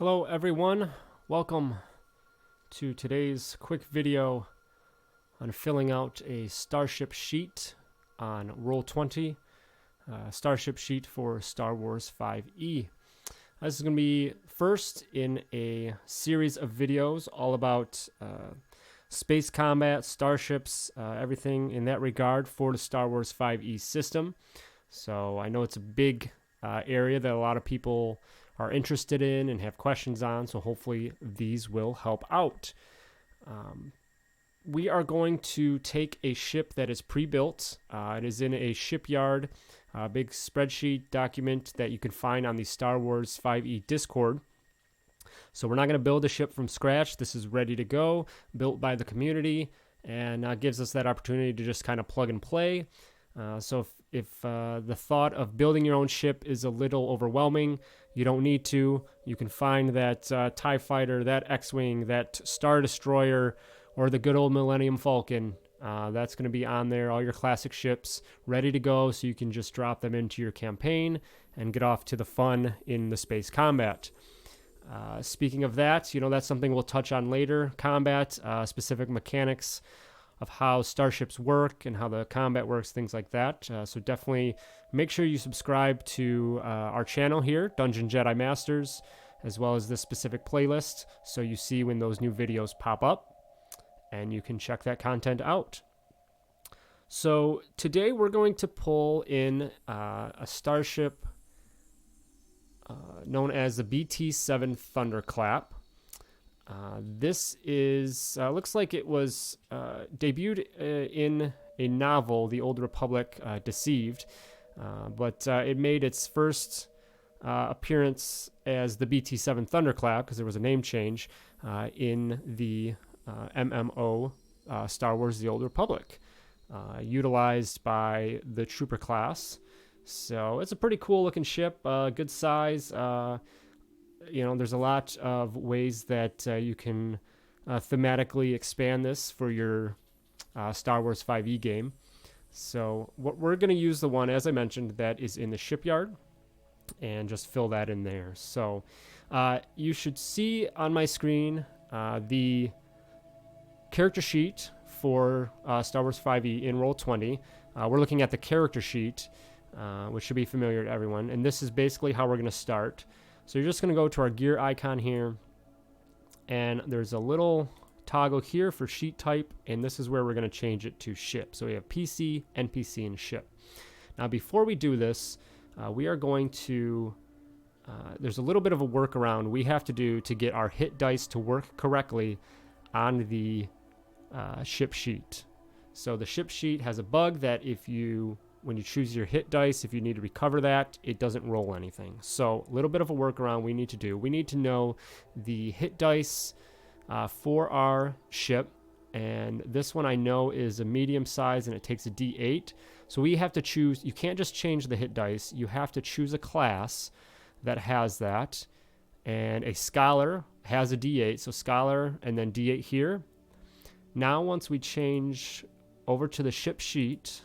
Hello everyone, welcome to today's quick video on filling out a Starship sheet on Roll20, Starship sheet for Star Wars 5e. This is going to be first in a series of videos all about space combat, starships, everything in that regard for the Star Wars 5e system. So I know it's a big area that a lot of people are interested in and have questions on, so hopefully these will help out. We are going to take a ship that is pre-built. It is in a shipyard, a big spreadsheet document that you can find on the Star Wars 5e Discord. So we're not going to build a ship from scratch. This is ready to go, built by the community, and gives us that opportunity to just kind of plug and play. So if the thought of building your own ship is a little overwhelming, you don't need to. You can find that TIE Fighter, that X-Wing, that Star Destroyer, or the good old Millennium Falcon. That's going to be on there, all your classic ships ready to go, so you can just drop them into your campaign and get off to the fun in the space combat. Speaking of that, that's something we'll touch on later. Combat, specific mechanics of how starships work and how the combat works, things like that. So definitely make sure you subscribe to our channel here, Dungeon Jedi Masters, as well as this specific playlist, so you see when those new videos pop up, and you can check that content out. So today we're going to pull in a starship known as the BT-7 Thunderclap. This is looks like it was debuted in a novel, The Old Republic Deceived, but it made its first appearance as the BT-7 Thunderclap, because there was a name change, in the MMO Star Wars The Old Republic, utilized by the Trooper class. So it's a pretty cool looking ship, good size. There's a lot of ways that you can thematically expand this for your Star Wars 5e game. So we're going to use the one, as I mentioned, that is in the shipyard, and just fill that in there. So you should see on my screen the character sheet for Star Wars 5e in Roll20. We're looking at the character sheet, which should be familiar to everyone, and this is basically how we're going to start. So you're just going to go to our gear icon here, and there's a little toggle here for sheet type, and this is where we're going to change it to ship. So we have PC, NPC, and ship. Now before we do this, we are going to, there's a little bit of a workaround we have to do to get our hit dice to work correctly on the ship sheet. So the ship sheet has a bug that when you choose your hit dice, if you need to recover that, it doesn't roll anything. So a little bit of a workaround we need to do. We need to know the hit dice for our ship, and this one I know is a medium size and it takes a D8. So we have to choose, you can't just change the hit dice, you have to choose a class that has that, and a Scholar has a D8, so Scholar and then D8 here. Now once we change over to the ship sheet,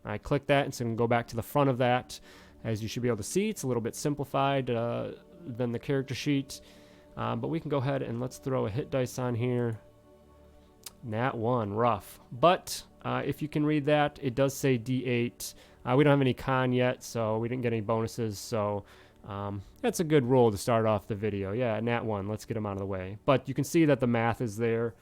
I click that, and so I'm going to go back to the front of that. As you should be able to see, it's a little bit simplified than the character sheet. But we can go ahead and let's throw a hit dice on here. Nat 1, rough. But if you can read that, it does say D8. We don't have any con yet, so we didn't get any bonuses. So that's a good roll to start off the video. Yeah, Nat 1, let's get them out of the way. But you can see that the math is there.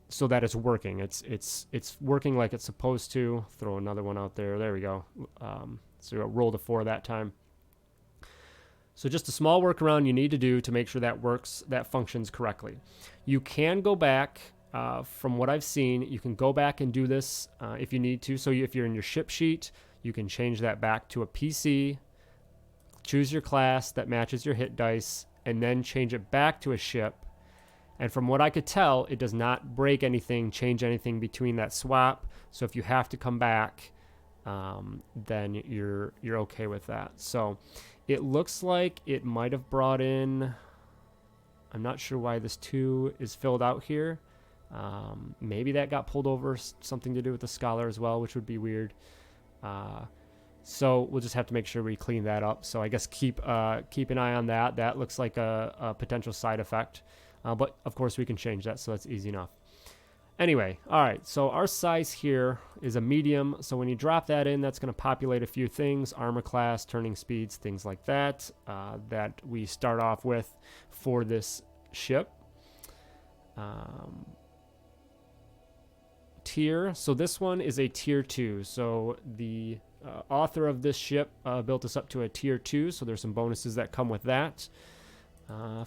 So that it's working. It's working like it's supposed to. Throw another one out there. There we go. So roll to 4 that time. So just a small workaround you need to do to make sure that works, that functions correctly. You can go back, from what I've seen, you can go back and do this if you need to. So if you're in your ship sheet, you can change that back to a PC, choose your class that matches your hit dice, and then change it back to a ship. And from what I could tell, it does not break anything, change anything between that swap. So if you have to come back, then you're okay with that. So it looks like it might have brought in, I'm not sure why this 2 is filled out here. Maybe that got pulled over, something to do with the Scholar as well, which would be weird. So we'll just have to make sure we clean that up. So I guess keep an eye on that. That looks like a potential side effect. But of course we can change that, so that's easy enough. Anyway, all right, so our size here is a medium. So when you drop that in, that's going to populate a few things: armor class, turning speeds, things like that, that we start off with for this ship. Tier. So this one is a tier 2. So the author of this ship built us up to a tier 2. So there's some bonuses that come with that.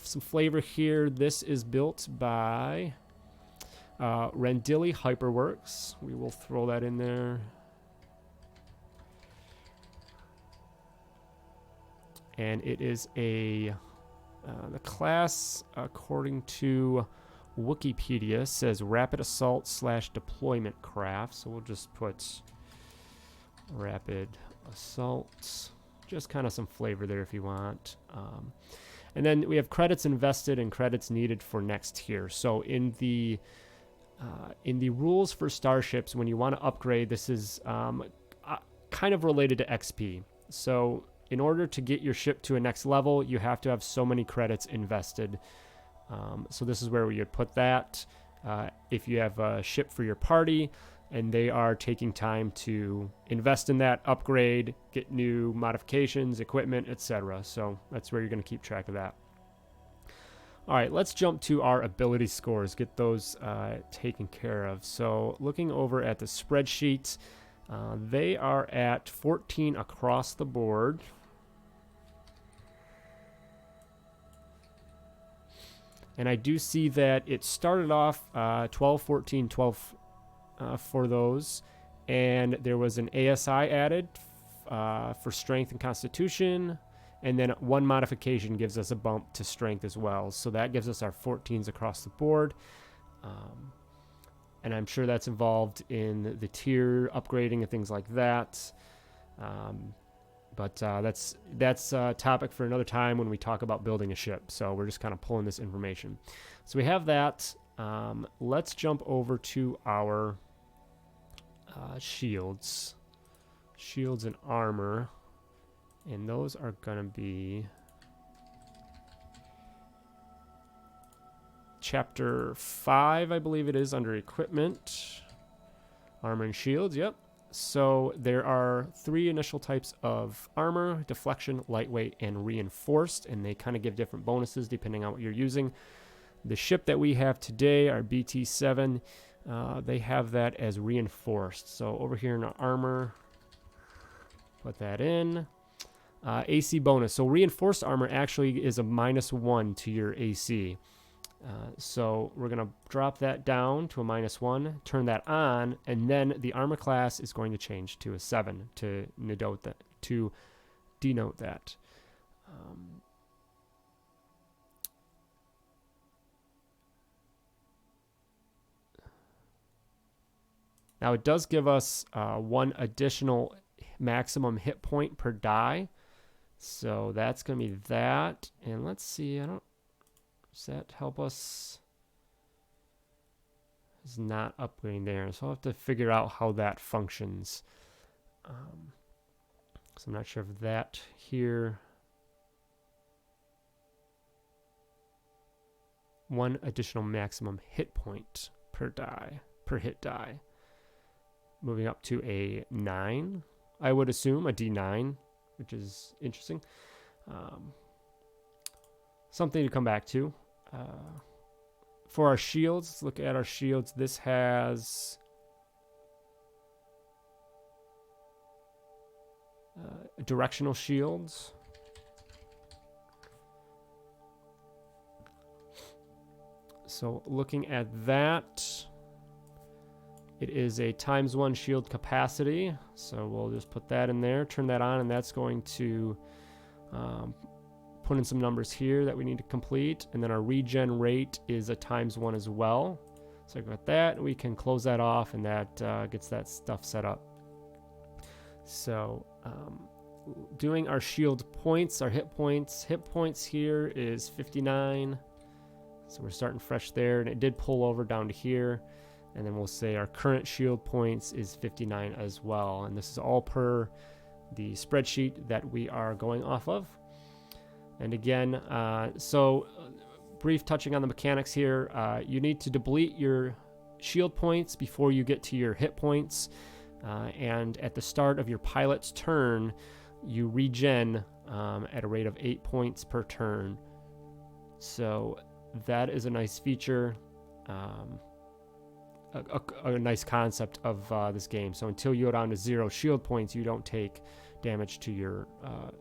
Some flavor here. This is built by Rendili Hyperworks. We will throw that in there. And it is the class, according to Wikipedia, says Rapid Assault / Deployment Craft. So we'll just put Rapid Assault. Just kind of some flavor there if you want. And then we have credits invested and credits needed for next tier. So in the rules for Starships, when you want to upgrade, this is kind of related to XP. So in order to get your ship to a next level, you have to have so many credits invested. So this is where we would put that. If you have a ship for your party and they are taking time to invest in that, upgrade, get new modifications, equipment, etc. So that's where you're going to keep track of that. All right, let's jump to our ability scores, get those taken care of. So looking over at the spreadsheet, they are at 14 across the board. And I do see that it started off 12, 14, 12 for those. And there was an ASI added for strength and constitution. And then one modification gives us a bump to strength as well. So that gives us our 14s across the board. And I'm sure that's involved in the tier upgrading and things like that. But that's a topic for another time when we talk about building a ship. So we're just kind of pulling this information. So we have that. Let's jump over to our shields. Shields and armor. And those are going to be Chapter 5, I believe it is, under equipment. Armor and shields, yep. So there are 3 initial types of armor: deflection, lightweight, and reinforced, and they kind of give different bonuses depending on what you're using. The ship that we have today, our BT-7, they have that as reinforced. So over here in our armor, put that in. AC bonus. So reinforced armor actually is a -1 to your AC. So we're going to drop that down to a -1, turn that on, and then the armor class is going to change to a 7 to denote that. Now it does give us 1 additional maximum hit point per die. So that's going to be that. And let's see, does that help us? It's not upgrading there. So I'll have to figure out how that functions. So I'm not sure if that here. 1 additional maximum hit point per die, per hit die. Moving up to a 9, I would assume, a D9, which is interesting. Something to come back to. For our shields, let's look at our shields. This has directional shields. So looking at that, it is a ×1 shield capacity. So we'll just put that in there, turn that on, and that's going to put in some numbers here that we need to complete. And then our regen rate is a ×1 as well. So I got that. We can close that off, and that gets that stuff set up. So doing our shield points, our hit points here is 59. So we're starting fresh there, and it did pull over down to here. And then we'll say our current shield points is 59 as well. And this is all per the spreadsheet that we are going off of. And again, so brief touching on the mechanics here, you need to deplete your shield points before you get to your hit points, and at the start of your pilot's turn, you regen at a rate of 8 points per turn. So that is a nice feature, a nice concept of this game. So until you go down to 0 shield points, you don't take damage to your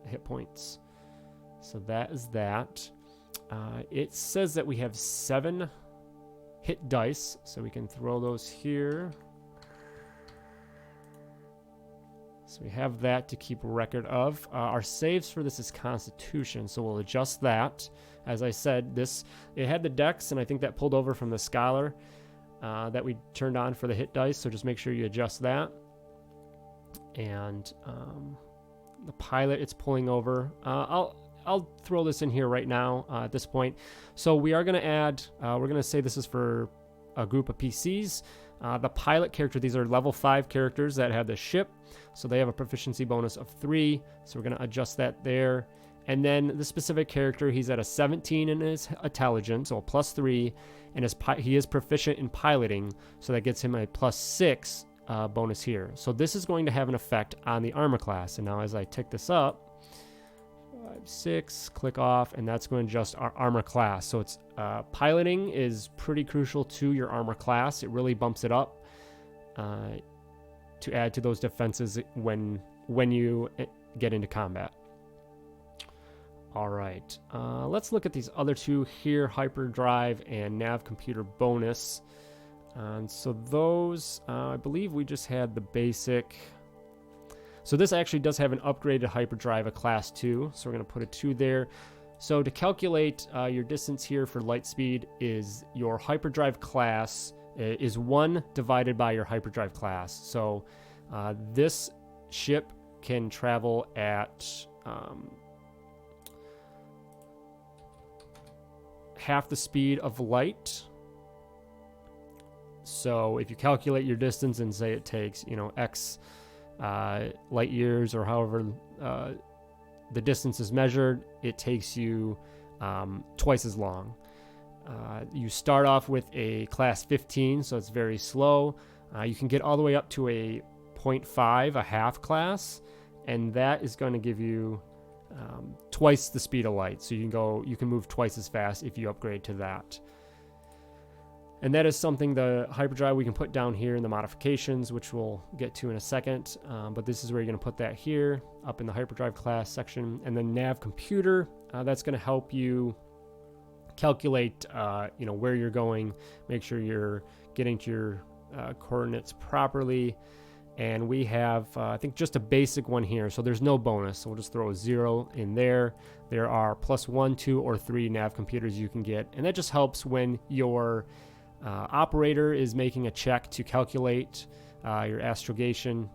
hit points. So that is that. It says that we have 7 hit dice, so we can throw those here. So we have that to keep record of. Our saves for this is Constitution, so we'll adjust that. As I said, it had the dex, and I think that pulled over from the Scholar that we turned on for the hit dice, so just make sure you adjust that. And the pilot, it's pulling over. I'll throw this in here right now at this point. So we are going to add, we're going to say this is for a group of PCs. The pilot character, these are level 5 characters that have the ship, so they have a proficiency bonus of 3, so we're going to adjust that there. And then the specific character, he's at a 17 in his intelligence, so a +3, and he is proficient in piloting, so that gets him a +6 bonus here. So this is going to have an effect on the armor class. And now as I tick this up, 5, 6, click off, and that's going to adjust our armor class. So it's piloting is pretty crucial to your armor class. It really bumps it up to add to those defenses when you get into combat. All right, let's look at these other two here, Hyperdrive and Nav Computer bonus. And so those, I believe we just had the basic. So this actually does have an upgraded Hyperdrive, a class 2. So we're going to put a 2 there. So to calculate your distance here for light speed is your Hyperdrive class is 1 divided by your Hyperdrive class. So this ship can travel at half the speed of light. So if you calculate your distance and say it takes, X light years or however the distance is measured, it takes you twice as long. You start off with a class 15, so it's very slow. You can get all the way up to a 0.5, a half class, and that is going to give you twice the speed of light. So you can move twice as fast if you upgrade to that. And that is something, the Hyperdrive, we can put down here in the modifications, which we'll get to in a second. But this is where you're going to put that here, up in the Hyperdrive class section. And then Nav Computer, that's going to help you calculate, where you're going, make sure you're getting to your coordinates properly. And we have, I think, just a basic one here. So there's no bonus. So we'll just throw a 0 in there. There are +1, 2, or 3 Nav Computers you can get. And that just helps when your operator is making a check to calculate your astrogation.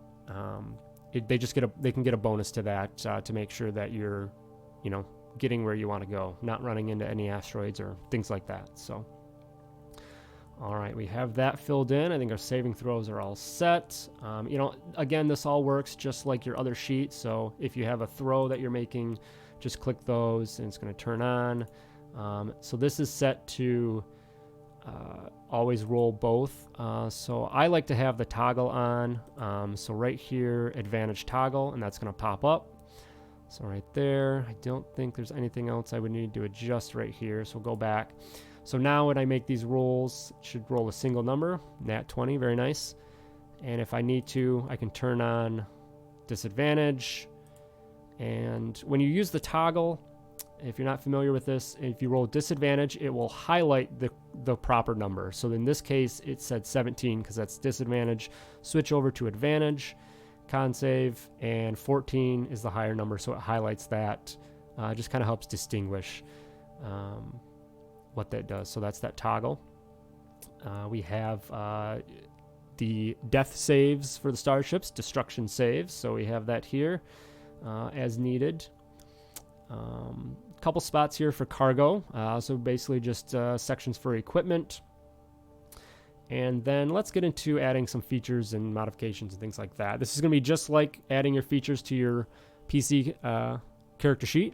They can get a bonus to that to make sure that you're, getting where you want to go, not running into any asteroids or things like that. So, all right, we have that filled in. I think our saving throws are all set. Again, this all works just like your other sheet. So if you have a throw that you're making, just click those and it's going to turn on. So this is set to always roll both. So I like to have the toggle on. So right here, advantage toggle, and that's going to pop up. So right there, I don't think there's anything else I would need to adjust right here. So we'll go back. So now when I make these rolls, it should roll a single number, nat 20, very nice. And if I need to, I can turn on disadvantage. And when you use the toggle, if you're not familiar with this, if you roll disadvantage, it will highlight the proper number. So in this case, it said 17 because that's disadvantage. Switch over to advantage, con save, and 14 is the higher number, so it highlights that. Just kind of helps distinguish what that does. So that's that toggle. We have the death saves for the starships, destruction saves. So we have that here as needed. Couple spots here for cargo. So basically just sections for equipment. And then let's get into adding some features and modifications and things like that. This is going to be just like adding your features to your PC character sheet.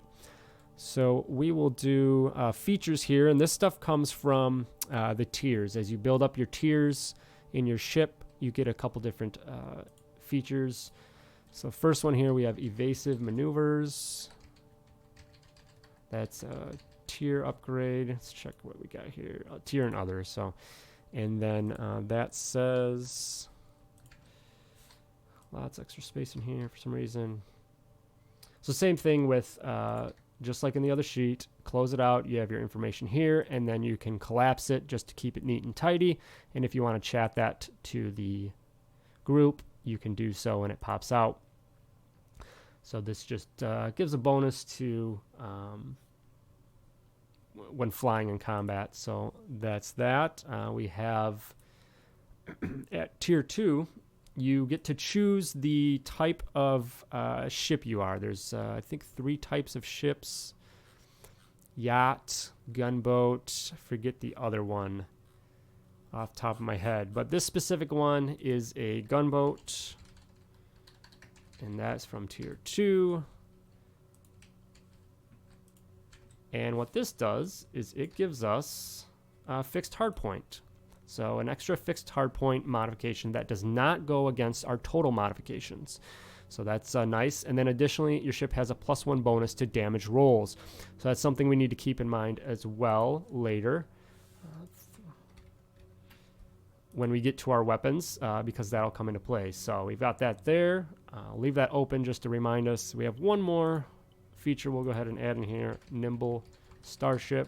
So we will do features here, and this stuff comes from the tiers. As you build up your tiers in your ship, you get a couple different features. So first one here, we have evasive maneuvers. That's a tier upgrade. Let's check what we got here. Tier and others. So. And then that says lots of extra space in here for some reason. So same thing with just like in the other sheet, close it out. You have your information here, and then you can collapse it just to keep it neat and tidy. And if you want to chat that to the group, you can do so, and it pops out. So this just gives a bonus to when flying in combat. So that's that. We have at tier 2, you get to choose the type of ship you are. There's I think 3 types of ships: yacht, gunboat, I forget the other one off the top of my head, but this specific one is a gunboat, and that's from tier 2. And what this does is it gives us a fixed hardpoint. So an extra fixed hardpoint modification that does not go against our total modifications. So that's nice. And then additionally, your ship has a +1 bonus to damage rolls. So that's something we need to keep in mind as well later when we get to our weapons, because that'll come into play. So we've got that there. I'll leave that open just to remind us. We have one more feature we'll go ahead and add in here: nimble Starship.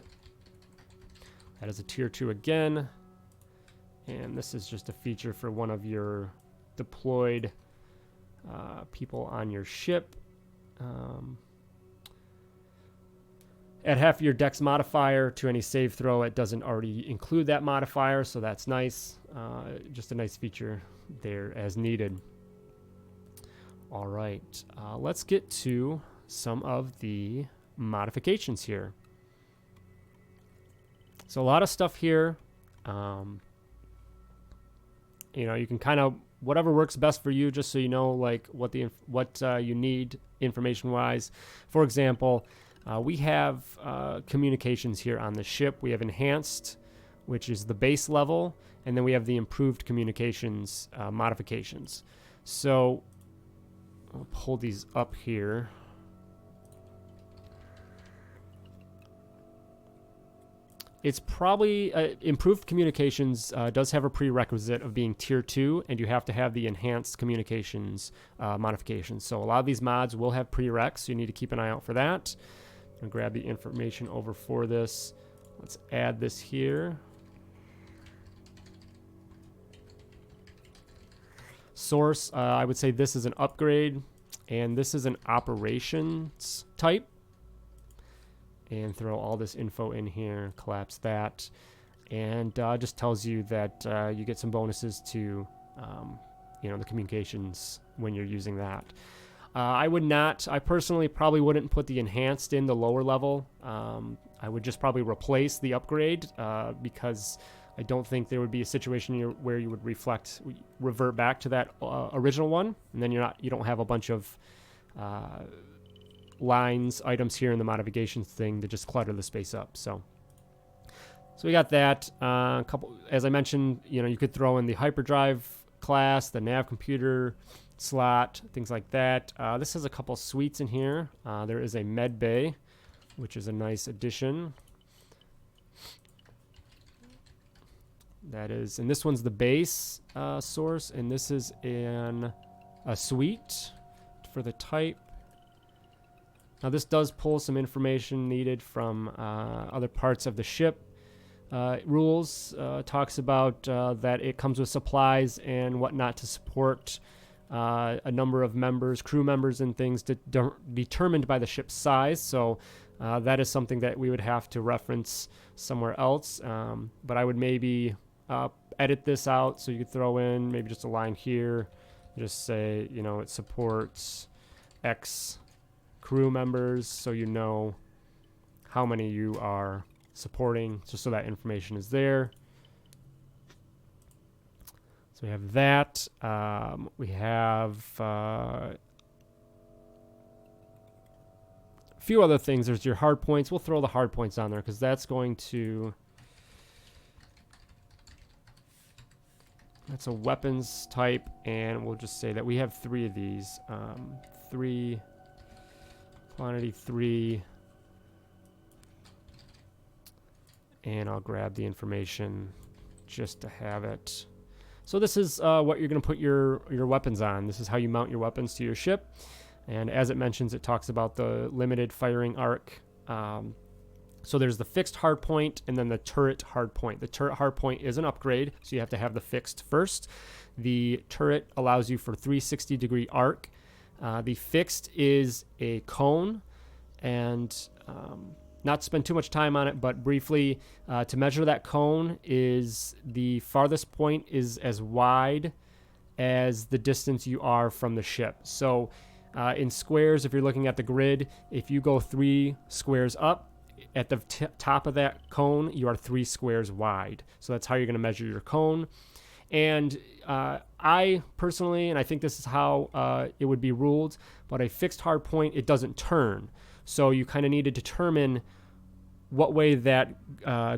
That is a tier 2 again, and this is just a feature for one of your deployed people on your ship. Add half your dex modifier to any save throw. It doesn't already include that modifier, so that's nice. Just a nice feature there as needed. All right, let's get to some of the modifications here. So a lot of stuff here. You know, you can kind of whatever works best for you, just so you know like what you need information wise. For example, we have communications here on the ship. We have enhanced, which is the base level, and then we have the improved communications modifications. So I'll pull these up here. It's probably improved communications does have a prerequisite of being tier 2, and you have to have the enhanced communications modifications. So a lot of these mods will have prereqs, so you need to keep an eye out for that. I'm gonna grab the information over for this. Let's add this here. Source, I would say this is an upgrade, and this is an operations type. And throw all this info in here, collapse that, and just tells you that you get some bonuses to you know, the communications when you're using that. I personally probably wouldn't put the enhanced in the lower level. I would just probably replace the upgrade because I don't think there would be a situation where you would revert back to that original one, and then you don't have a bunch of items here in the modifications thing to just clutter the space up. So we got that. As I mentioned, you know, you could throw in the hyperdrive class, the nav computer slot, things like that. This has a couple suites in here. There is a med bay, which is a nice addition. And this one's the base source, and this is a suite for the type. Now this does pull some information needed from other parts of the ship. Rules talks about that it comes with supplies and whatnot to support a number of crew members and things determined by the ship's size. So that is something that we would have to reference somewhere else. But I would maybe edit this out, so you could throw in maybe just a line here, just say, you know, it supports X crew members, so you know how many you are supporting, just so that information is there. So we have that. We have a few other things. There's your hard points. We'll throw the hard points on there because that's going to... That's a weapons type, and we'll just say that we have 3 of these. 3, quantity 3, and I'll grab the information just to have it. So this is what you're going to put your weapons on. This is how you mount your weapons to your ship. And as it mentions, it talks about the limited firing arc. So there's the fixed hardpoint and then the turret hardpoint. The turret hardpoint is an upgrade, so you have to have the fixed first. The turret allows you for 360-degree arc. The fixed is a cone, and not to spend too much time on it, but briefly, to measure that cone is the farthest point is as wide as the distance you are from the ship. So in squares, if you're looking at the grid, if you go 3 squares up, at the top of that cone, you are 3 squares wide. So that's how you're going to measure your cone. And I personally, and I think this is how it would be ruled, but a fixed hard point, it doesn't turn. So you kind of need to determine what way that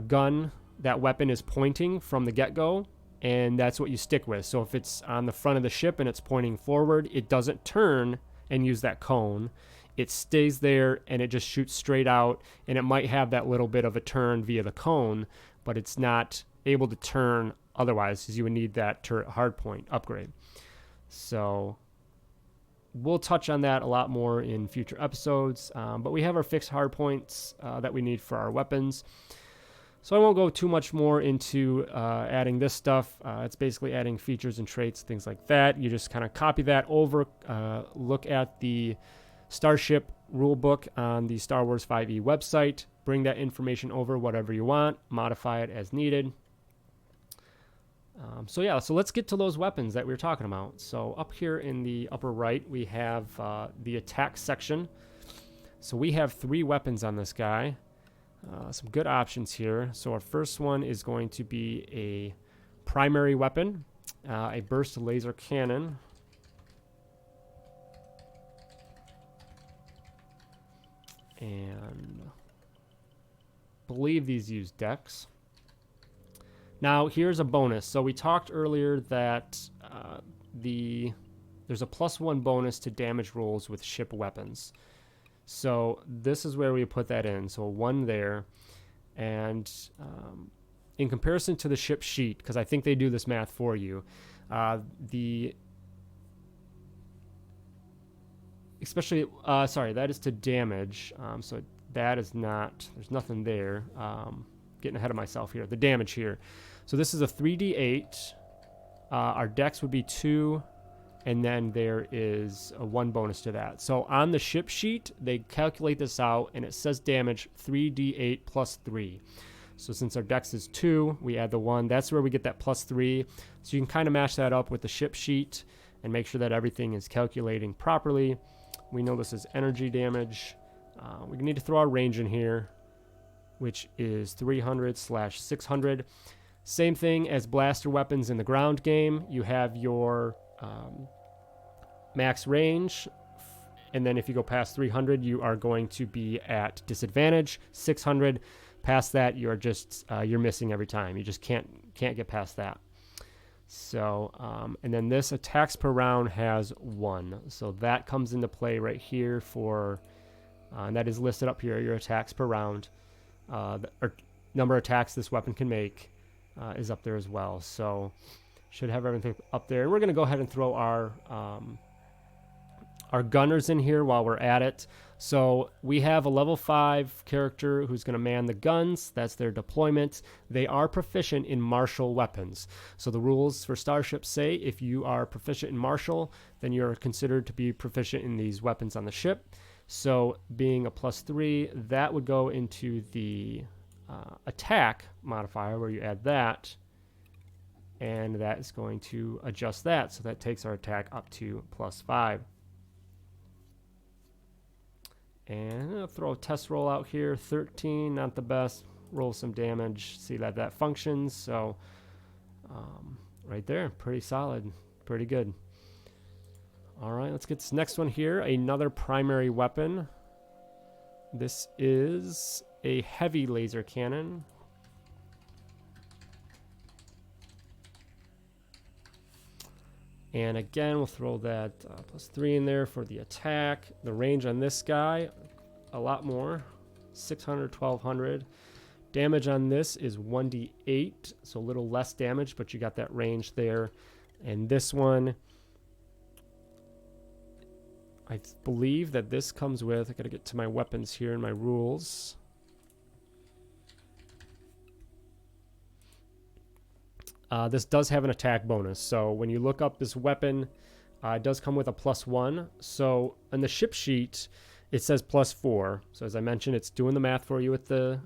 gun, that weapon is pointing from the get-go, and that's what you stick with. So if it's on the front of the ship and it's pointing forward, it doesn't turn and use that cone. It stays there and it just shoots straight out, and it might have that little bit of a turn via the cone, but it's not able to turn otherwise, because you would need that turret hardpoint upgrade. So we'll touch on that a lot more in future episodes, but we have our fixed hardpoints that we need for our weapons. So I won't go too much more into adding this stuff. It's basically adding features and traits, things like that. You just kind of copy that over, look at the Starship rulebook on the Star Wars 5e website, bring that information over, whatever you want, modify it as needed. So let's get to those weapons that we were talking about. So up here in the upper right, we have the attack section. So we have 3 weapons on this guy. Some good options here. So our first one is going to be a primary weapon, a burst laser cannon. And I believe these use dex. Now here's a bonus. So we talked earlier that there's a +1 bonus to damage rolls with ship weapons. So this is where we put that in. So 1 there. And in comparison to the ship sheet, because I think they do this math for you, that is to damage. So that is not, there's nothing there. Getting ahead of myself here. The damage here. So this is a 3d8. Our dex would be 2. And then there is a 1 bonus to that. So on the ship sheet, they calculate this out, and it says damage 3d8 plus 3. So since our dex is 2, we add the 1. That's where we get that plus 3. So you can kind of match that up with the ship sheet and make sure that everything is calculating properly. We know this is energy damage. We need to throw our range in here, which is 300/600. Same thing as blaster weapons in the ground game. You have your max range, and then if you go past 300, you are going to be at disadvantage. 600, past that, you're just you're missing every time. You just can't get past that. So and then this attacks per round has 1, so that comes into play right here for and that is listed up here. Your attacks per round, or number of attacks this weapon can make, is up there as well. So should have everything up there. And we're going to go ahead and throw our gunners in here while we're at it. So we have a level 5 character who's going to man the guns. That's their deployment. They are proficient in martial weapons. So the rules for Starship say if you are proficient in martial, then you're considered to be proficient in these weapons on the ship. So being a +3, that would go into the attack modifier where you add that. And that is going to adjust that. So that takes our attack up to +5. And I'll throw a test roll out here. 13, not the best. Roll some damage. See that functions. So right there. Pretty solid. Pretty good. All right, let's get this next one here. Another primary weapon. This is a heavy laser cannon. And again, we'll throw that +3 in there for the attack. The range on this guy, a lot more. 600, 1200. Damage on this is 1d8, so a little less damage, but you got that range there. And this one, I believe that this comes with, I gotta get to my weapons here in my rules. This does have an attack bonus, so when you look up this weapon, it does come with a +1. So on the ship sheet, it says +4. So as I mentioned, it's doing the math for you with the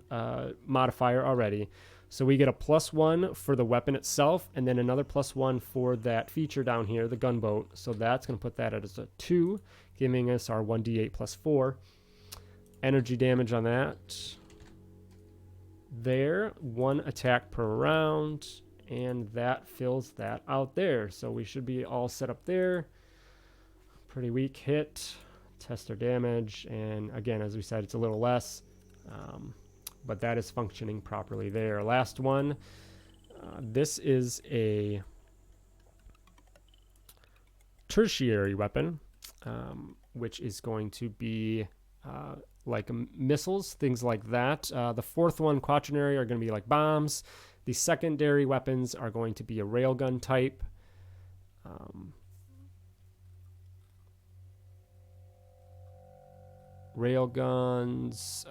modifier already. So we get a +1 for the weapon itself, and then another +1 for that feature down here, the gunboat. So that's going to put that as a 2, giving us our 1d8 +4. Energy damage on that. There, 1 attack per round, and that fills that out there. So we should be all set up there. Pretty weak hit. Test our damage, and again, as we said, it's a little less, but that is functioning properly there. Last one, this is a tertiary weapon, which is going to be like missiles, things like that. The fourth one, quaternary, are going to be like bombs. The secondary weapons are going to be a railgun type. Railguns,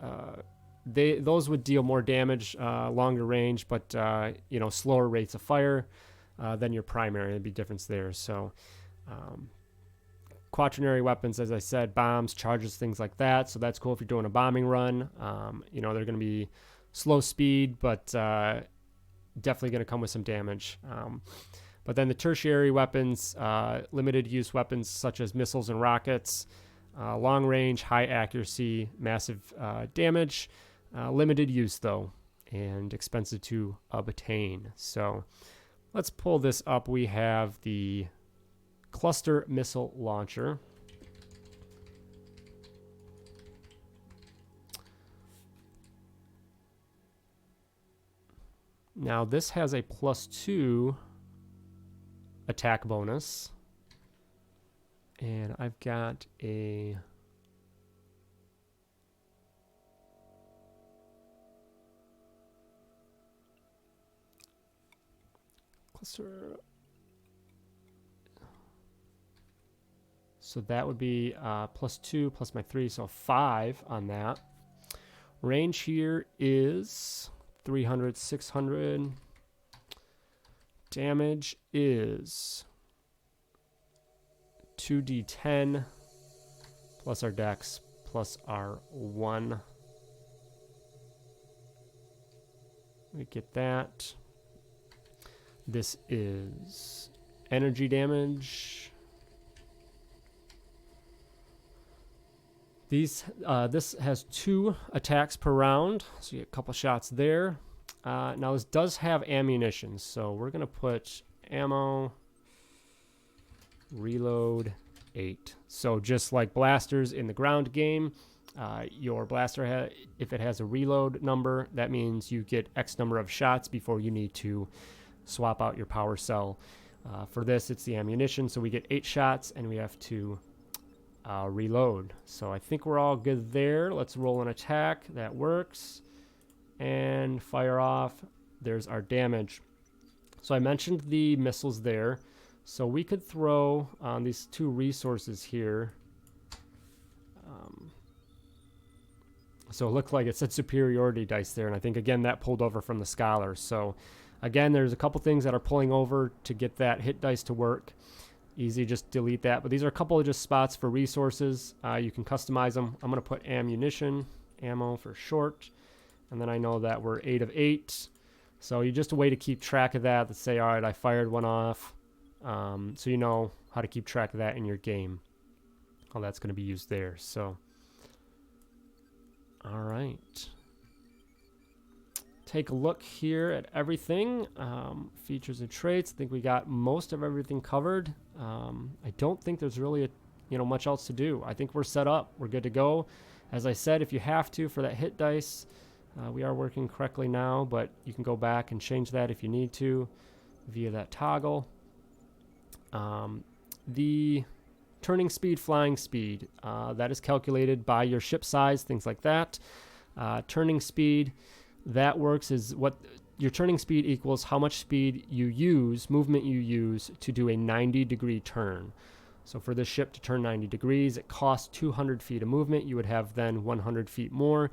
those would deal more damage, longer range, but you know, slower rates of fire than your primary. There'd be difference there. So quaternary weapons, as I said, bombs, charges, things like that. So that's cool if you're doing a bombing run. You know, they're going to be slow speed, but definitely going to come with some damage. But then the tertiary weapons, limited use weapons such as missiles and rockets. Long range, high accuracy, massive damage, limited use though, and expensive to obtain. So let's pull this up. We have the cluster missile launcher. Now this has a +2 attack bonus. And I've got a cluster. So that would be +2 plus my 3, so 5 on that. Range here is 300, 600. Damage is 2d10 plus our dex plus our 1. We get that. This is energy damage. This has 2 attacks per round, so you get a couple shots there. Now this does have ammunition, so we're gonna put ammo. Reload 8. So just like blasters in the ground game, your blaster, if it has a reload number, that means you get X number of shots before you need to swap out your power cell. For this, it's the ammunition, so we get 8 shots and we have to reload. So I think we're all good there. Let's roll an attack. That works. And fire off. There's our damage. So I mentioned the missiles there. So we could throw on these 2 resources here. So it looked like it said superiority dice there, and I think again that pulled over from the scholar. So again, there's a couple things that are pulling over to get that hit dice to work. Easy, just delete that. But these are a couple of just spots for resources. You can customize them. I'm going to put ammunition, ammo for short, and then I know that we're 8 of 8. So you just a way to keep track of that. Let's say, all right, I fired one off. So you know how to keep track of that in your game. How that's going to be used there. So, all right. take a look here at everything. Features and traits. I think we got most of everything covered. I don't think there's really much else to do. I think we're set up. We're good to go. As I said, if you have to for that hit dice, we are working correctly now, but you can go back and change that if you need to via that toggle. The turning speed, flying speed, that is calculated by your ship size, things like that. Turning speed, that works is what your turning speed equals how much speed you use, movement you use to do a 90-degree turn. So for this ship to turn 90 degrees, it costs 200 feet of movement. You would have then 100 feet more.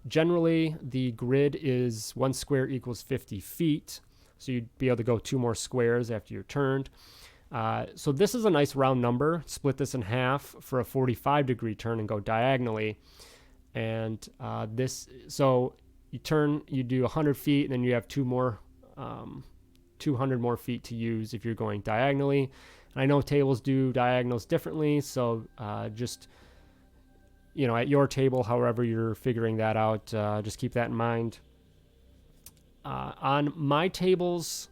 Generally, the grid is 1 square equals 50 feet. So you'd be able to go 2 more squares after you're turned. So this is a nice round number. Split this in half for a 45-degree turn and go diagonally. And so you do 100 feet, and then you have 200 more feet to use if you're going diagonally. And I know tables do diagonals differently, so just at your table, however you're figuring that out, just keep that in mind. On my tables,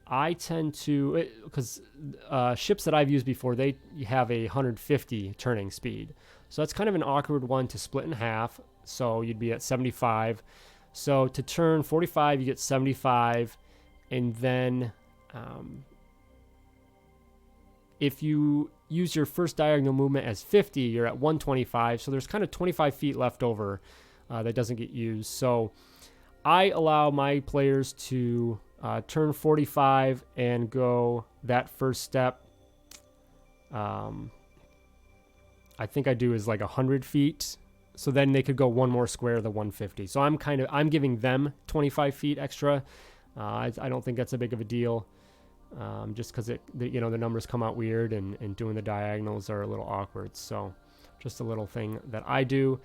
I tend to, because ships that I've used before, they have a 150 turning speed. So that's kind of an awkward one to split in half. So you'd be at 75. So to turn 45, you get 75. And then if you use your first diagonal movement as 50, you're at 125. So there's kind of 25 feet left over that doesn't get used. So I allow my players to turn 45 and go that first step. I think I do is like 100 feet. So then they could go 1 more square, the 150. So I'm giving them 25 feet extra. I don't think that's a big of a deal. Just because the numbers come out weird and doing the diagonals are a little awkward. So just a little thing that I do.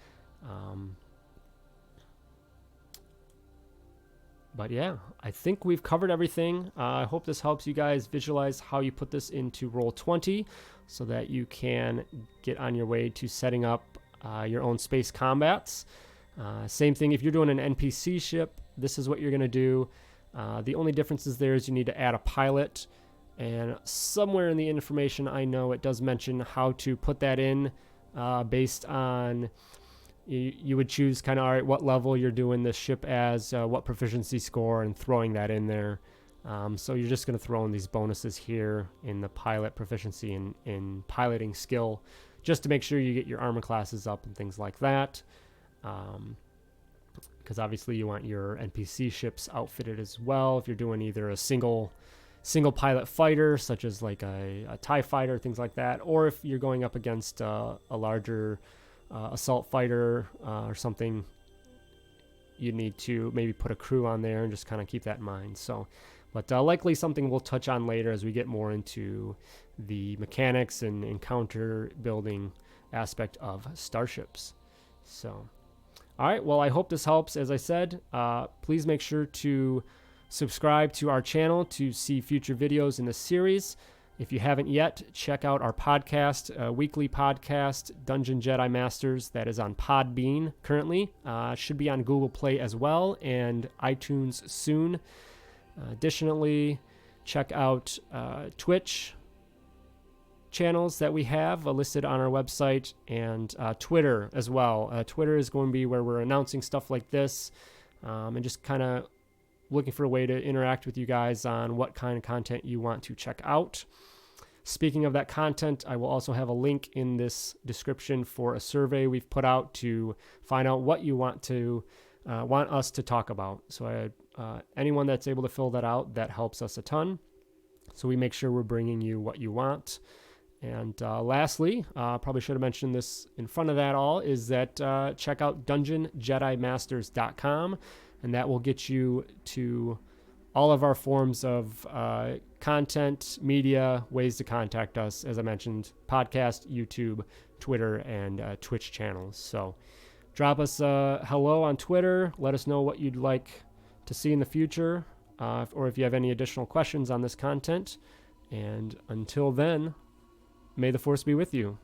But yeah, I think we've covered everything. I hope this helps you guys visualize how you put this into Roll20 so that you can get on your way to setting up your own space combats. Same thing if you're doing an NPC ship, this is what you're going to do. The only difference is you need to add a pilot, and somewhere in the information I know it does mention how to put that in based on you would choose kind of, all right, what level you're doing this ship as, what proficiency score, and throwing that in there. So you're just going to throw in these bonuses here in the pilot proficiency and in piloting skill, just to make sure you get your armor classes up and things like that. Because obviously you want your NPC ships outfitted as well. If you're doing either a single pilot fighter, such as like a TIE fighter, things like that, or if you're going up against a larger assault fighter or something, you need to maybe put a crew on there and just kind of keep that in mind. So, but likely something we'll touch on later as we get more into the mechanics and encounter building aspect of Starships. So, all right, well, I hope this helps. As I said, please make sure to subscribe to our channel to see future videos in this series. If you haven't yet, check out our podcast, weekly podcast, Dungeon Jedi Masters, that is on Podbean currently. Should be on Google Play as well and iTunes soon. Additionally, check out Twitch channels that we have listed on our website, and Twitter as well. Twitter is going to be where we're announcing stuff like this and just kind of looking for a way to interact with you guys on what kind of content you want to check out. Speaking of that content, I will also have a link in this description for a survey we've put out to find out what you want us to talk about. So anyone that's able to fill that out, that helps us a ton. So we make sure we're bringing you what you want. And lastly, probably should have mentioned this in front of that all, is that check out DungeonJediMasters.com, and that will get you to all of our forms of content, media, ways to contact us, as I mentioned, podcast, YouTube, Twitter, and Twitch channels. So drop us a hello on Twitter. Let us know what you'd like to see in the future, or if you have any additional questions on this content. And until then, may the Force be with you.